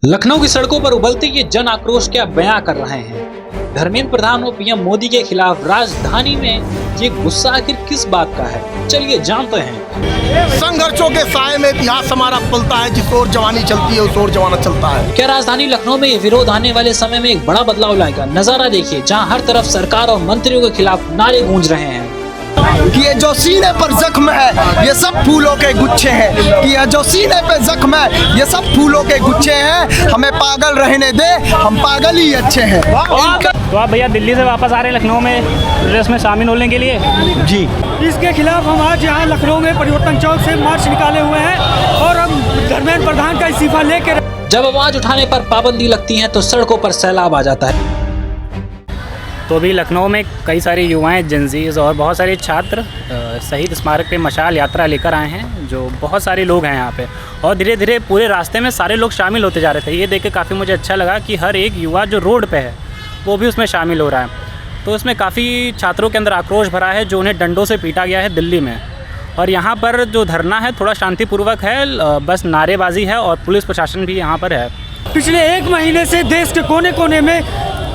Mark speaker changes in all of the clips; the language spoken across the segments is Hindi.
Speaker 1: लखनऊ की सड़कों पर उबलते ये जन आक्रोश क्या बयां कर रहे हैं। धर्मेंद्र प्रधान और पीएम मोदी के खिलाफ राजधानी में ये गुस्सा आखिर किस बात का है, चलिए जानते हैं।
Speaker 2: संघर्षों के साए में इतिहास हमारा पलता है, जिस ओर जवानी चलती है उस ओर जमाना चलता है।
Speaker 1: क्या राजधानी लखनऊ में ये विरोध आने वाले समय में एक बड़ा बदलाव लाएगा? नजारा देखिए, जहां हर तरफ सरकार और मंत्रियों के खिलाफ नारे गूंज रहे हैं
Speaker 3: कि ये जो सीने पर जख्म है ये सब फूलों के गुच्छे हैं, कि ये जो सीने पे जख्म है ये सब फूलों के गुच्छे हैं। हमें पागल रहने दे, हम पागल ही अच्छे हैं।
Speaker 4: तो आप भैया दिल्ली से वापस आ रहे हैं लखनऊ में प्रोटेस्ट में शामिल होने के लिए?
Speaker 3: जी,
Speaker 5: इसके खिलाफ हम आज यहाँ लखनऊ में परिवर्तन चौक से मार्च निकाले हुए हैं और हम धर्मेंद्र प्रधान का इस्तीफा लेकर।
Speaker 1: जब आवाज उठाने पर पाबंदी लगती है तो सड़कों पर सैलाब आ जाता है।
Speaker 4: तो अभी लखनऊ में कई सारे युवाएं, जेनजीज और बहुत सारे छात्र शहीद स्मारक पे मशाल यात्रा लेकर आए हैं, जो बहुत सारे लोग हैं यहाँ पे, और धीरे धीरे पूरे रास्ते में सारे लोग शामिल होते जा रहे थे। ये देख के काफ़ी मुझे अच्छा लगा कि हर एक युवा जो रोड पे है वो भी उसमें शामिल हो रहा है। तो इसमें काफ़ी छात्रों के अंदर आक्रोश भरा है, जो उन्हें डंडों से पीटा गया है दिल्ली में। और यहाँ पर जो धरना है थोड़ा शांतिपूर्वक है, बस नारेबाजी है और पुलिस प्रशासन भी यहाँ पर है।
Speaker 5: पिछले एक महीने से देश के कोने कोने में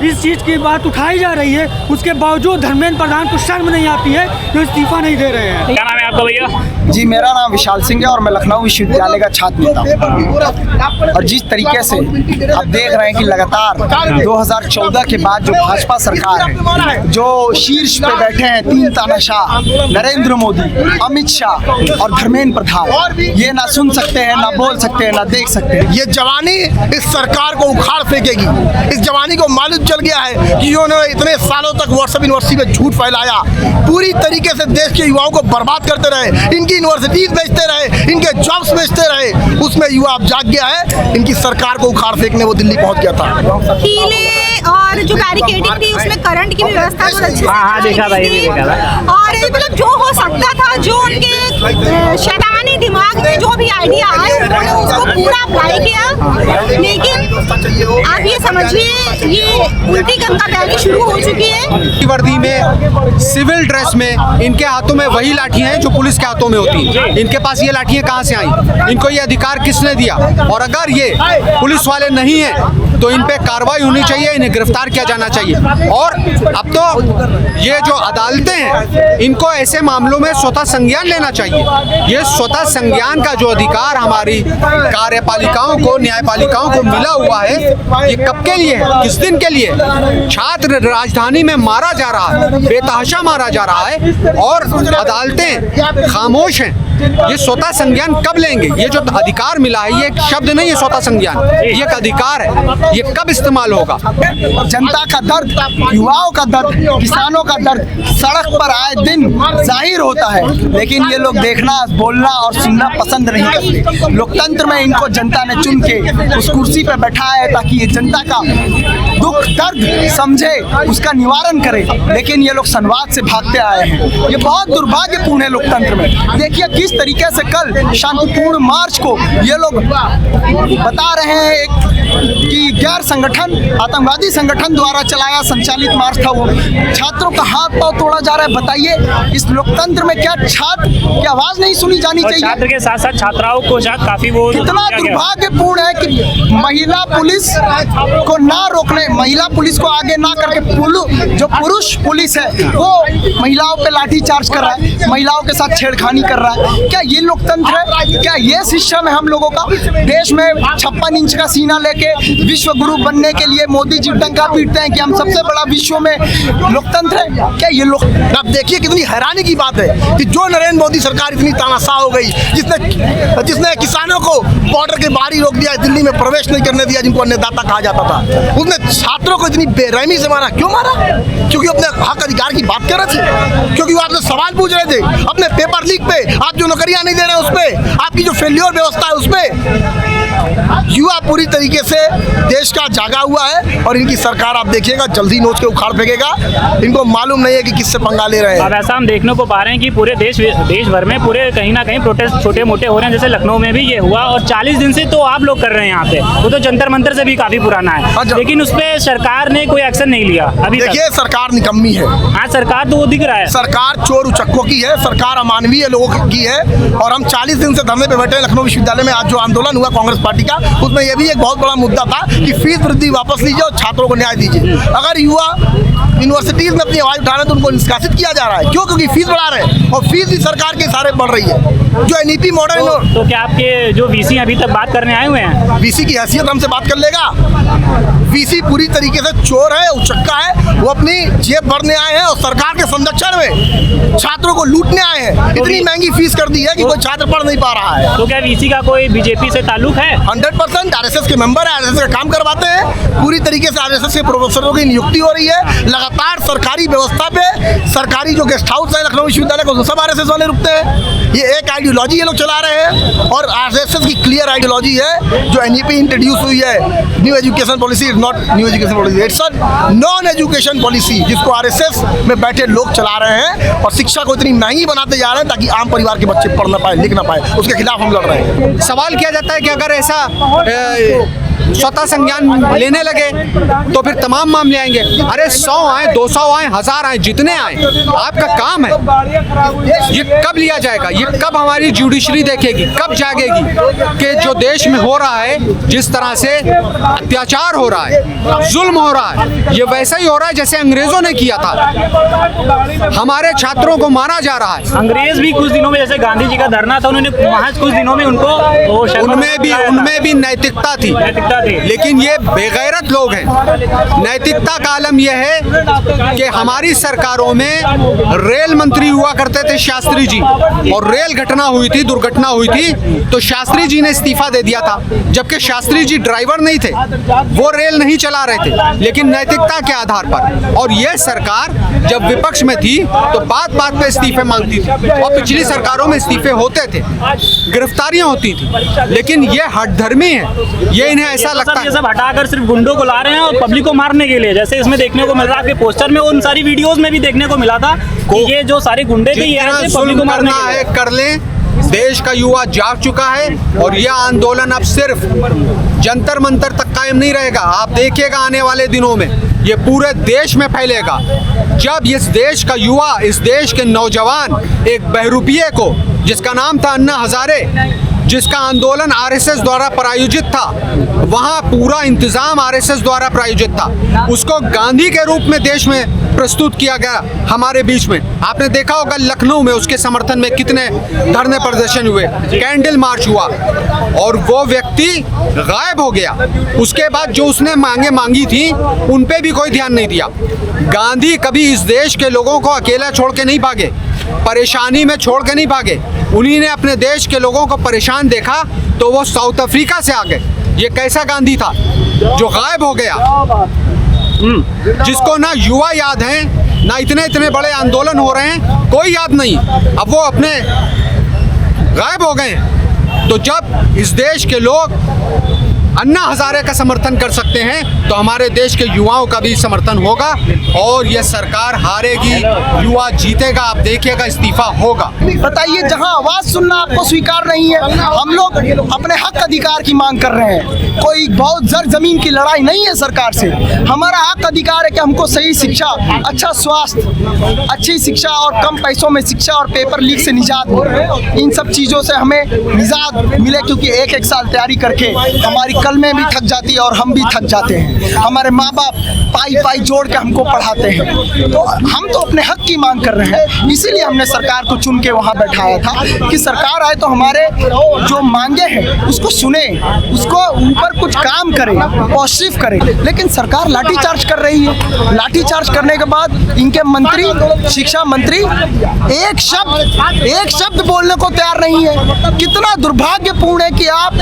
Speaker 5: इस चीज़ की बात उठाई जा रही है, उसके बावजूद धर्मेंद्र प्रधान को शर्म नहीं आती है, जो इस्तीफा नहीं दे रहे हैं।
Speaker 4: क्या नाम है आपका भैया?
Speaker 3: जी, मेरा नाम विशाल सिंह है और मैं लखनऊ विश्वविद्यालय का छात्र नेता हूँ। और जिस तरीके से आप देख रहे हैं कि लगातार 2014 के बाद जो भाजपा सरकार है, जो शीर्ष पे बैठे हैं तीन तानाशाह, नरेंद्र मोदी, अमित शाह और धर्मेंद्र प्रधान, ये ना सुन सकते हैं, ना बोल सकते हैं, ना देख सकते हैं।
Speaker 2: ये जवानी इस सरकार को उखाड़ फेंकेगी। इस जवानी को मालूम चल गया है कि इन्होंने इतने सालों तक व्हाट्सएप यूनिवर्सिटी में झूठ फैलाया, पूरी तरीके से देश के युवाओं को बर्बाद करते रहे, इनकी यूनिवर्सिटीज बेचते रहे, इनके जॉब्स बेचते रहे। उसमें युवा अब जाग गया है, इनकी सरकार को उखाड़ फेंकने वो दिल्ली पहुंच गया था।
Speaker 6: कीले और जो बैरिकेडिंग थी उसमें करंट की भी व्यवस्था बहुत अच्छे से
Speaker 4: देखा था।
Speaker 6: और मतलब जो हो सकता था, जो उनके शैतानी दिमाग में जो भी आइडिया आए उन्होंने उसको पूरा अप्लाई किया। लेकिन आप ये समझिए, ये उल्टी गंगा बहनी शुरू हो चुकी है।
Speaker 7: वर्दी में, सिविल ड्रेस में, इनके हाथों में वही लाठियां हैं जो पुलिस के हाथों में होती हैं। इनके पास ये लाठियां कहां से आई? इनको ये अधिकार किसने दिया? और अगर ये पुलिस वाले नहीं हैं तो इन पे कार्रवाई होनी चाहिए, इन्हें गिरफ्तार किया जाना चाहिए। और अब तो ये जो अदालतें हैं इनको ऐसे मामलों में स्वतः संज्ञान लेना चाहिए। ये स्वतः संज्ञान का जो अधिकार हमारी कार्यपालिकाओं को, न्यायपालिकाओं को मिला हुआ है, ये कब के लिए है? किस दिन के लिए? छात्र राजधानी में मारा जा रहा है, बेतहाशा मारा जा रहा है और अदालतें खामोश हैं। ये स्वतः संज्ञान कब लेंगे? ये जो अधिकार मिला है ये एक शब्द नहीं है, स्वतः संज्ञान ये एक अधिकार है। ये कब इस्तेमाल होगा?
Speaker 3: जनता का दर्द, युवाओं का दर्द, किसानों का दर्द सड़क पर आए दिन जाहिर होता है, लेकिन ये लोग देखना, बोलना और सुनना पसंद नहीं करते। लोकतंत्र में इनको जनता ने चुन के उस कुर्सी पर बैठाया है ताकि ये जनता का दुख दर्द समझे, उसका निवारण करे, लेकिन ये लोग संवाद से भागते आए हैं। ये बहुत दुर्भाग्यपूर्ण है लोकतंत्र में। देखिए किस तरीके से कल शांतिपूर्ण मार्च को ये लोग बता रहे हैं कि गैर संगठन, आतंकवादी संगठन द्वारा चलाया संचालित मार्च था, वो छात्रों का हाथ पांव तोड़ा जा रहा है। बताइए इस लोकतंत्र में क्या छात्र की आवाज नहीं सुनी जानी चाहिए?
Speaker 4: छात्र के साथ साथ छात्राओं को काफी वो
Speaker 3: कितना दुर्भाग्यपूर्ण है कि महिला पुलिस को ना रोकने, महिला पुलिस को आगे ना करके जो पुरुष पुलिस है वो महिलाओं पे लाठी चार्ज कर रहा है, महिलाओं के साथ छेड़खानी कर रहा है। क्या ये लोकतंत्र है? क्या ये सिस्टम है हम लोगों का? देश में 56 इंच का सीना लेके विश्व गुरु बनने के लिए मोदी जी डंका पीटते हैं कि हम सबसे बड़ा विश्व में लोकतंत्र है। क्या ये लोग?
Speaker 2: अब देखिए कितनी हैरानी की बात है कि जो नरेंद्र मोदी सरकार इतनी तानाशाह हो गई, जिसने किसानों को बॉर्डर के बाहर ही रोक दिया, दिल्ली में प्रवेश नहीं करने दिया, जिनको अन्नदाता कहा जाता था, उसने छात्रों को इतनी बेरहमी से मारा। क्यों मारा? क्योंकि अपने हक अधिकार की बात कर रहे थे, क्योंकि वो आपसे सवाल पूछ रहे थे। अपने पेपर लीक पे, आप जो नौकरियां नहीं दे रहे हैं उस पे, आपकी जो फेल्योर व्यवस्था है उस पे, युवा पूरी तरीके से देश का जागा हुआ है और इनकी सरकार आप देखिएगा जल्दी नोच के उखाड़ फेंकेगा। इनको मालूम नहीं है कि किससे पंगा ले रहे हैं।
Speaker 4: अब ऐसा हम देखने को पा रहे हैं कि पूरे देश भर में पूरे कहीं ना कहीं प्रोटेस्ट छोटे मोटे हो रहे हैं, जैसे लखनऊ में भी ये हुआ और 40 दिन से तो आप लोग कर रहे हैं यहाँ पे। वो तो जंतर मंतर से भी काफी पुराना है, लेकिन उस पर सरकार ने कोई एक्शन नहीं लिया अभी।
Speaker 2: देखिए सरकार निकम्मी है।
Speaker 4: हाँ, सरकार तो वो दिख रहा है,
Speaker 2: सरकार चोर उचक्कों की है, सरकार अमानवीय लोगों की है। और हम 40 दिन से धरने पे बैठे हैं लखनऊ विश्वविद्यालय में। आज जो आंदोलन हुआ कांग्रेस पार्टी पार्टी का, उसमें यह भी एक बहुत बड़ा मुद्दा था कि फीस वृद्धि वापस लीजिए और छात्रों को न्याय दीजिए। अगर युवा यूनिवर्सिटीज में अपनी आवाज उठा रहे हैं तो उनको निष्कासित किया जा रहा है। क्यों? क्योंकि फीस बढ़ा रहे हैं और फीस भी सरकार के सहारे बढ़ रही है। जो एनईपी मॉडल
Speaker 4: तो क्या आपके जो वीसी अभी तक बात करने आए हुए हैं,
Speaker 2: वीसी की हैसियत हमसे बात कर लेगा? वीसी पूरी तरीके से चोर है, उचक्का है, वो अपनी जेब भरने आए हैं और सरकार के संरक्षण में छात्रों को लूटने आए हैं। इतनी महंगी फीस कर दी है कि कोई छात्र पढ़ नहीं पा रहा है।
Speaker 4: तो क्या वीसी का कोई बीजेपी से ताल्लुक है?
Speaker 2: 100% आरएसएस के मेंबर है, आरएसएस का काम करवाते हैं। पूरी तरीके से आरएसएस के प्रोफेसरों की नियुक्ति हो रही है। लगातार सरकारी व्यवस्था पे सरकारी जो गेस्ट हाउस है लखनऊ विश्वविद्यालय को, सब आरएसएस वाले रुकते हैं। ये एक आइडियोलॉजी ये लोग चला रहे हैं और आरएसएस की क्लियर आइडियोलॉजी है जो एनईपी इंट्रोड्यूस हुई है। New education policy is not new education policy, it's a non education policy, जिसको आरएसएस में बैठे लोग चला रहे हैं और शिक्षा को इतनी महंगी बनाते जा रहे हैं ताकि आम परिवार के बच्चे पढ़ ना पाए, लिख ना पाए। उसके खिलाफ हम लड़ रहे हैं।
Speaker 7: सवाल किया जाता है कि अगर ऐसा स्वतः संज्ञान लेने लगे तो फिर तमाम मामले आएंगे। अरे 100 आए, 200 आए, 1000 आए, जितने आए, आपका काम है। ये कब लिया जाएगा? ये कब हमारी जुडिशरी देखेगी, कब जागेगी कि जो देश में हो रहा है, जिस तरह से अत्याचार हो रहा है, जुल्म हो रहा है, ये वैसा ही हो रहा है जैसे अंग्रेजों ने किया था। हमारे छात्रों को मारा जा रहा है।
Speaker 4: अंग्रेज भी कुछ दिनों में, जैसे गांधी जी का धरना था, उन्होंने महज कुछ दिनों में उनको
Speaker 7: उनमें भी नैतिकता थी, लेकिन ये बेगैरत लोग हैं। नैतिकता का आलम यह है कि हमारी सरकारों में रेल मंत्री हुआ करते थे शास्त्री जी, और रेल घटना हुई थी, दुर्घटना हुई थी, तो शास्त्री जी ने इस्तीफा दे दिया था, जबकि शास्त्री जी ड्राइवर नहीं थे, वो रेल नहीं चला रहे थे, लेकिन नैतिकता के आधार पर। और यह सरकार जब विपक्ष में थी तो बात बात पे इस्तीफे मांगती थी, और पिछली सरकारों में इस्तीफे होते थे, गिरफ्तारियां होती थी, लेकिन ये हठधर्मी है। ये इन्हें ऐसा लगता है
Speaker 4: ये सब हटाकर सिर्फ गुंडों को ला रहे हैं और पब्लिक को मारने के लिए, जैसे इसमें देखने को मिल रहा है। आपके पोस्टर में, उन सारी वीडियोस में भी देखने को मिला था कि ये जो सारे गुंडे थे, ये पब्लिक को मारने के लिए
Speaker 7: कर लें। देश का युवा जाग चुका है और यह आंदोलन अब सिर्फ जंतर मंतर तक कायम नहीं रहेगा। आप देखिएगा आने वाले दिनों में ये पूरे देश में फैलेगा। जब इस देश का युवा, इस देश के नौजवान एक बहरूपिये को, जिसका नाम था अन्ना हजारे, जिसका आंदोलन आरएसएस द्वारा प्रायोजित था, वहाँ पूरा इंतजाम आरएसएस द्वारा प्रायोजित था, उसको गांधी के रूप में देश में प्रस्तुत किया गया हमारे बीच में। आपने देखा होगा लखनऊ में उसके समर्थन में कितने धरने प्रदर्शन हुए, कैंडल मार्च हुआ, और वो व्यक्ति गायब हो गया। उसके बाद जो उसने मांगे मांगी थी उन पे भी कोई ध्यान नहीं दिया। गांधी कभी इस देश के लोगों को अकेला छोड़ के नहीं भागे, परेशानी में छोड़ के नहीं भागे। उन्हीं ने अपने देश के लोगों को परेशान देखा तो वो साउथ अफ्रीका से आ गए। ये कैसा गांधी था जो गायब हो गया, जिसको ना युवा याद हैं, ना इतने बड़े आंदोलन हो रहे हैं, कोई याद नहीं। अब वो अपने गायब हो गए हैं। तो जब इस देश के लोग अन्ना हजारे का समर्थन कर सकते हैं तो हमारे देश के युवाओं का भी समर्थन होगा और यह सरकार हारेगी, युवा जीतेगा। आप देखिएगा इस्तीफा होगा।
Speaker 3: बताइए, जहां आवाज सुनना आपको स्वीकार नहीं है, हम लोग अपने हक अधिकार की मांग कर रहे हैं। कोई बहुत जर जमीन की लड़ाई नहीं है सरकार से। हमारा हक अधिकार है कि हमको सही शिक्षा, अच्छा स्वास्थ्य, अच्छी शिक्षा और कम पैसों में शिक्षा और पेपर लीक से निजात मिले। इन सब चीज़ों से हमें निजात मिले, क्योंकि एक साल तैयारी करके हमारी कल में भी थक जाती है और हम भी थक जाते हैं। हमारे माँ बाप पाई जोड़ के हमको पढ़ाते हैं, तो हम तो अपने हक की मांग कर रहे हैं। इसीलिए हमने सरकार को चुन के वहाँ बैठाया था कि सरकार आए तो हमारे जो मांगे हैं उसको सुने, उसको ऊपर कुछ काम करे, पॉजिटिव करे। लेकिन सरकार लाठीचार्ज कर रही है। लाठीचार्ज करने के बाद इनके मंत्री, शिक्षा मंत्री एक शब्द बोलने को तैयार नहीं है। कितना दुर्भाग्यपूर्ण है कि आप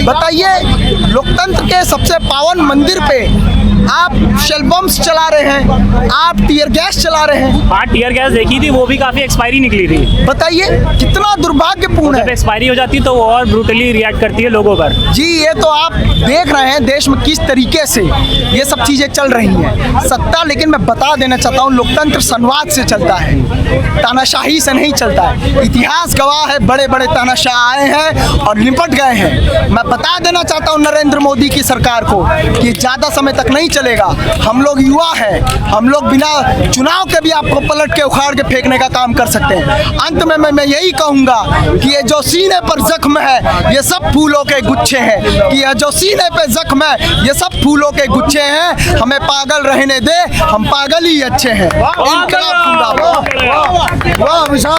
Speaker 3: बताइए, लोकतंत्र के सबसे पावन मंदिर पे आप शेल बम्स चला रहे हैं, आप टीयर गैस चला रहे हैं।
Speaker 4: हाँ, टीयर गैस देखी थी, वो भी काफी एक्सपायरी निकली थी।
Speaker 3: बताइए कितना दुर्भाग्यपूर्ण है।
Speaker 4: जब एक्सपायरी हो जाती तो वो और ब्रूटली रिएक्ट करती है लोगों पर।
Speaker 3: जी, ये तो आप देख रहे हैं देश में किस तरीके से ये सब चीजें चल रही हैं। सत्ता, लेकिन मैं बता देना चाहता हूँ, लोकतंत्र संवाद से चलता है, तानाशाही से नहीं चलता है। इतिहास गवाह है, बड़े बड़े तानाशाह आए हैं और निपट गए हैं। मैं बता देना चाहता हूँ नरेंद्र मोदी की सरकार को कि ज्यादा समय तक नहीं चलेगा। हम लोग युवा हैं, हम लोग बिना चुनाव के भी आपको पलट के उखाड़ के फेंकने का काम कर सकते हैं। अंत में मैं यही कहूँगा कि ये जो सीने पर जख्म है ये सब फूलों के गुच्छे हैं, कि यह जो सीने पे जख्म है ये सब फूलों के गुच्छे हैं। हमें पागल रहने दे, हम पागल ही अच्छे हैं।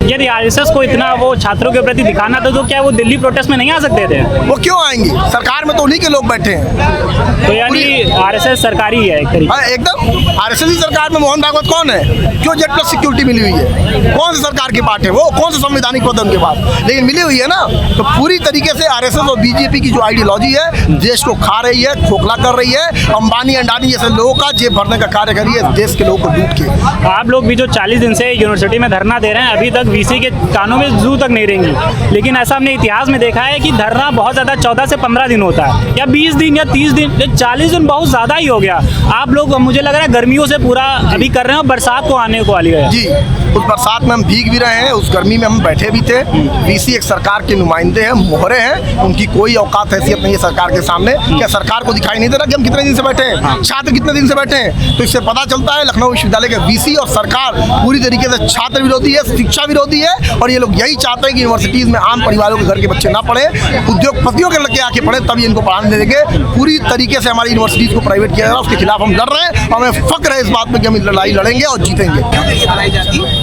Speaker 4: यदि आरएसएस को इतना वो छात्रों के प्रति दिखाना था तो क्या वो दिल्ली प्रोटेस्ट में नहीं आ सकते थे?
Speaker 2: वो क्यों आएंगी? सरकार में तो उन्हीं के लोग बैठे हैं।
Speaker 4: तो यानी आरएसएस सरकारी है एक तरीके?
Speaker 2: हाँ, एकदम आरएसएस की सरकार में मोहन भागवत कौन है? क्यों जेड प्लस सिक्योरिटी मिली हुई है? कौन सी सरकार की बात है वो? कौन सा संवैधानिक पद है उनके पास? लेकिन मिली हुई है ना। तो पूरी तरीके से आरएसएस और बीजेपी की जो आइडियोलॉजी है देश को खा रही है, खोखला कर रही है। अंबानी अंडानी जैसे लोगों का जेब भरने का कार्य कर रही है देश के लोगों को लूट के।
Speaker 4: आप लोग भी जो 40 दिन से यूनिवर्सिटी में धरना दे रहे हैं, अभी तक वीसी के कानों में जू तक नहीं रहेंगी, लेकिन ऐसा हमने इतिहास में देखा है कि धरना बहुत ज़्यादा 14 से 15 दिन होता है, या 20 दिन या 30 दिन। 40 दिन बहुत ज़्यादा ही हो गया। आप लोग, मुझे लग रहा है गर्मियों से पूरा अभी कर रहे हैं, बरसात को आने को वाली है।
Speaker 2: जी, उस बरसात में हम भीग भी रहे हैं, उस गर्मी में हम बैठे भी थे। वीसी एक सरकार के नुमाइंदे हैं, मोहरे हैं, उनकी कोई औकात हैसियत नहीं है सरकार के सामने। क्या सरकार को दिखाई नहीं दे रहा कि हम कितने दिन से बैठे हैं, छात्र कितने दिन से बैठे हैं? तो इससे पता चलता है लखनऊ विश्वविद्यालय के वीसी और सरकार पूरी तरीके से छात्र विरोधी है, शिक्षा विरोधी है। और ये लोग यही चाहते हैं कि यूनिवर्सिटीज में आम परिवारों के घर के बच्चे ना पढ़े, उद्योगपतियों के लड़के आके पढ़े, तभी इनको पढ़ाने देंगे। पूरी तरीके से हमारी यूनिवर्सिटीज को प्राइवेट किया जा रहा है, उसके खिलाफ हम लड़ रहे हैं। हमें फक्र है इस बात में कि हम लड़ाई लड़ेंगे और जीतेंगे।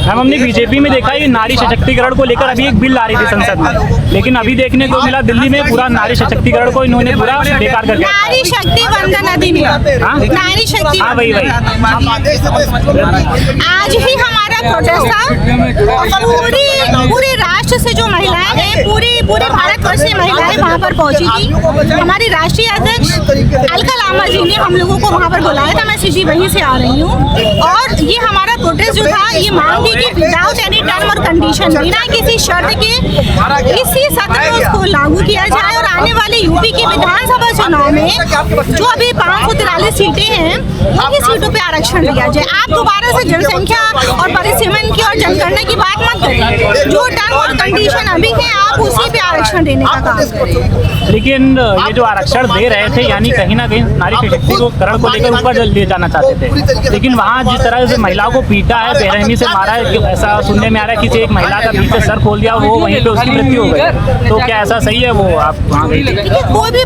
Speaker 4: हम हमने बीजेपी में देखा ये नारी सशक्तिकरण को लेकर अभी एक बिल आ रही थी संसद में, लेकिन अभी देखने को मिला दिल्ली में पूरा नारी सशक्तिकरण को इन्होंने पूरा बेकार कर दिया।
Speaker 6: नारी शक्ति वंदन अधिनियम, नारी शक्ति,
Speaker 4: हाँ वही।
Speaker 6: आज ही हमारा प्रोटेस्ट था। पूरे राष्ट्र से जो महिलाएं हैं, पूरे भारतवर्ष से महिलाएं वहाँ पर पहुँची थी। हमारी राष्ट्रीय अध्यक्ष अलका लामा जी ने हम लोगों को वहाँ पर बुलाया था। मैं सीधी वहीं से आ रही हूँ। और ये हमारा प्रोटेस्ट जो था, ये मांग थी कि विदाउट एनी टर्म और कंडीशन, बिना किसी शर्त के इसी सत्र में उसको लागू किया जाए। और आने वाले यूपी के विधानसभा चुनाव में जो अभी 543 सीटें हैं, उनकी सीटों पे आरक्षण दिया जाए। आप दोबारा से जनसंख्या और परिसीमन की और जनगणना की बात मत करें। जो टर्म और कंडीशन अभी है, आप उसी पे आरक्षण देने का काम करें।
Speaker 4: लेकिन ये जो आरक्षण दे रहे थे, यानी कहीं ना कहीं नारी सशक्तिकरण को लेकर ऊपर ले जाना चाहते थे, लेकिन वहाँ जिस तरह से महिलाओं को पीटा है, बेरहमी से मारा है, ऐसा सुनने में आ रहा है किसी एक महिला का बीच से सर खोल दिया, वो वहीं पे उसकी मृत्यु हो गई। तो क्या ऐसा सही है? वो आप वहाँ गई थी?
Speaker 6: कोई भी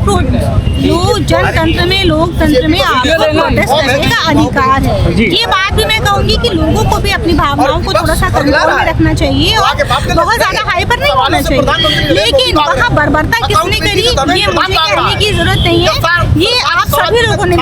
Speaker 6: जनतंत्र में, लोकतंत्र में आपको प्रोटेस्ट करने का अधिकार है। ये बात भी मैं कहूँगी कि लोगों को भी अपनी भावनाओं को थोड़ा सा कंट्रोल में रखना चाहिए और बहुत ज्यादा हाइपर नहीं होना चाहिए। लेकिन वहाँ बर्बरता किसने करी, ये मुझे कहने की जरूरत नहीं है। ये आप सभी लोगों ने